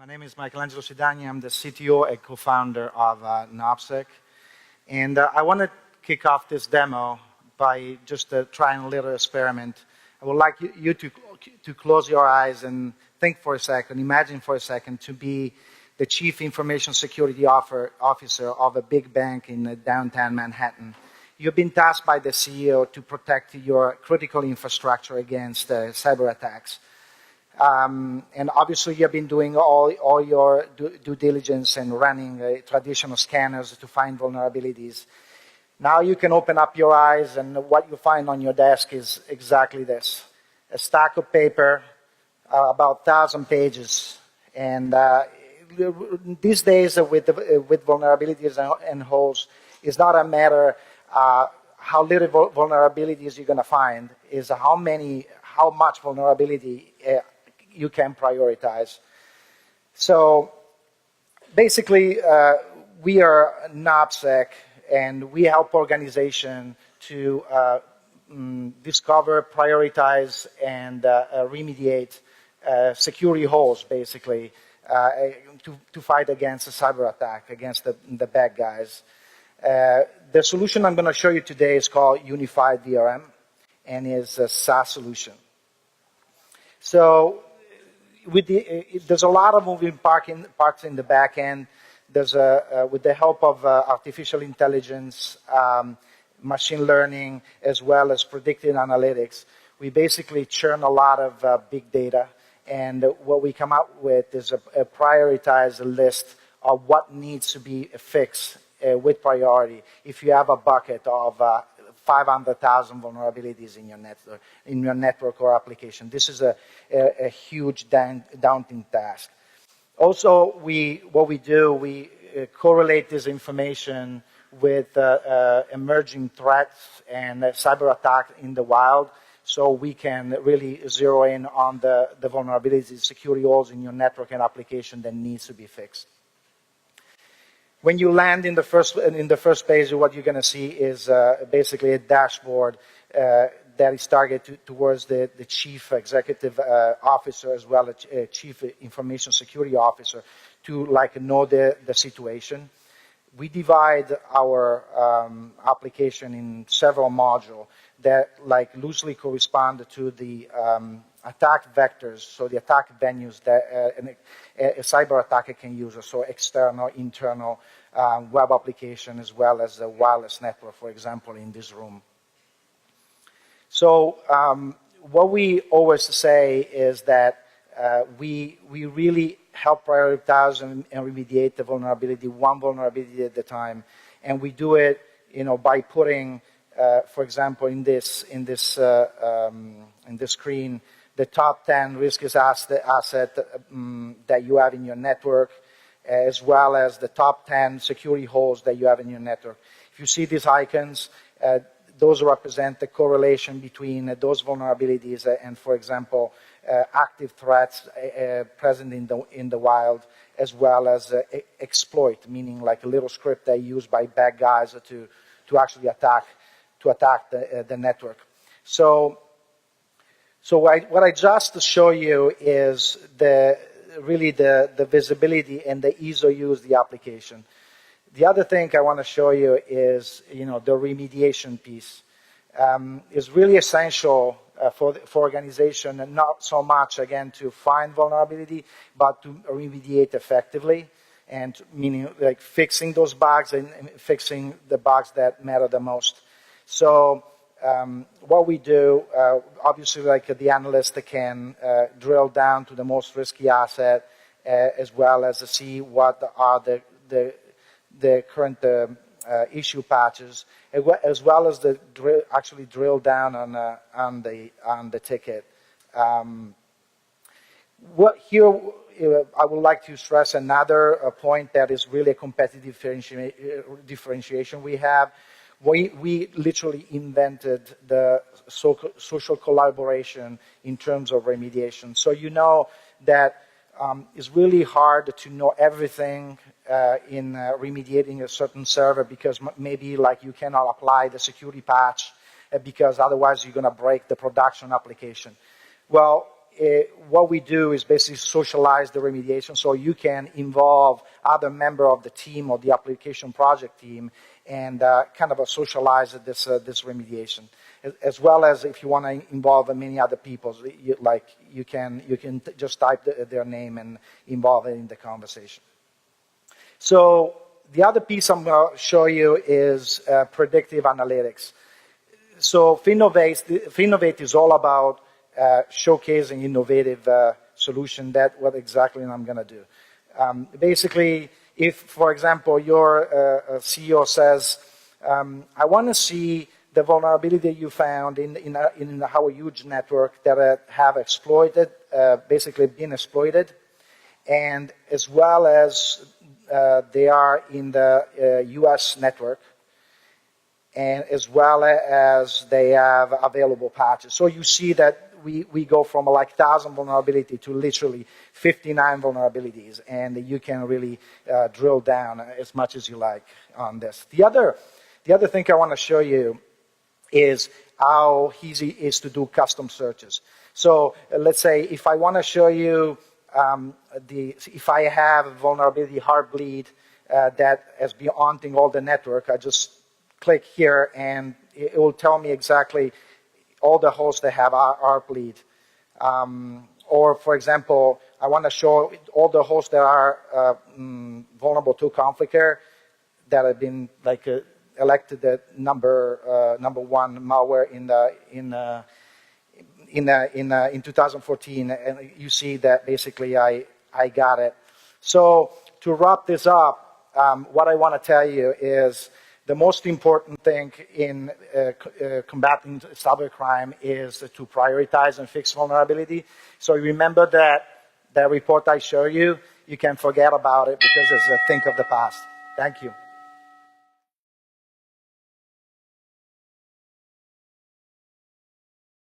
My name is Michelangelo Sidagni. I'm the CTO and co-founder of Nopsec. And I want to kick off this demo by just trying a little experiment. I would like you to close your eyes and think for a second, imagine for a second to be the Chief Information Security Officer of a big bank in downtown Manhattan. You've been tasked by the CEO to protect your critical infrastructure against cyber attacks. And obviously you've been doing all your due diligence and running traditional scanners to find vulnerabilities. Now you can open up your eyes and what you find on your desk is exactly this. A stack of paper, about 1,000 pages. And these days with vulnerabilities and holes, it's not a matter how little vulnerabilities you're going to find, is how much vulnerability you can prioritize. So basically, we are Nopsec, and we help organizations to discover, prioritize, and remediate security holes, basically, to fight against a cyber attack, against the bad guys. The solution I'm going to show you today is called Unified VRM, and is a SaaS solution. So there's a lot of moving parts in the back end. There's with the help of artificial intelligence, machine learning, as well as predictive analytics, we basically churn a lot of big data. And what we come up with is a prioritized list of what needs to be fixed with priority. If you have a bucket of 500,000 vulnerabilities in your network or application, this is a huge daunting task. Also, what we do, we correlate this information with emerging threats and cyber attack in the wild, so we can really zero in on the vulnerabilities, security holes in your network and application that needs to be fixed. When you land in the first page, what you're going to see is basically a dashboard that is targeted towards the Chief Executive Officer as well as Chief Information Security Officer to know the situation. We divide our application in several modules that loosely correspond to the attack vectors, so the attack venues that a cyber attacker can use, so external, internal web application, as well as a wireless network, for example, in this room. So what we always say is that we really help prioritize and remediate the vulnerability, one vulnerability at a time, and we do it, by putting, for example, in this screen, the top 10 riskiest asset that you have in your network, as well as the top 10 security holes that you have in your network. If you see these icons, those represent the correlation between those vulnerabilities and, for example, active threats present in the wild, as well as exploit, meaning like a little script they use by bad guys to actually attack the network. So what I just show you is really the visibility and the ease of use of the application. The other thing I want to show you is, the remediation piece. Is really essential for organization, and not so much, again, to find vulnerability, but to remediate effectively, and meaning fixing those bugs and fixing the bugs that matter the most. So what we do, obviously, the analyst can drill down to the most risky asset, as well as see what are the current issue patches, as well as actually drill down on the ticket. Here I would like to stress another point that is really a competitive differentiation we have. We literally invented the social collaboration in terms of remediation. So that it's really hard to know everything in remediating a certain server, because maybe you cannot apply the security patch because otherwise you're going to break the production application. Well, what we do is basically socialize the remediation, so you can involve other member of the team or the application project team and kind of socialize this remediation, as well as if you want to involve many other people, you can just type their name and involve it in the conversation. So the other piece I'm going to show you is predictive analytics. So Finovate is all about showcasing innovative solution. That's what exactly I'm going to do. Basically, if, for example, your CEO says, I want to see the vulnerability you found in our huge network that have exploited, basically been exploited, and as well as they are in the US network, and as well as they have available patches. So you see that we go from like 1,000 vulnerability to literally 59 vulnerabilities, and you can really drill down as much as you like on this. The other thing I want to show you is how easy it is to do custom searches. So let's say if I want to show you if I have a vulnerability Heartbleed that has been haunting all the network, I just click here and it will tell me exactly all the hosts that have Heartbleed. Or for example, I want to show all the hosts that are vulnerable to Conflict that have been like elected the number one malware in 2014, and you see that basically I got it. So to wrap this up, what I want to tell you is the most important thing in combating cybercrime is to prioritize and fix vulnerability. So remember that report I showed you, you can forget about it because it's a thing of the past. Thank you.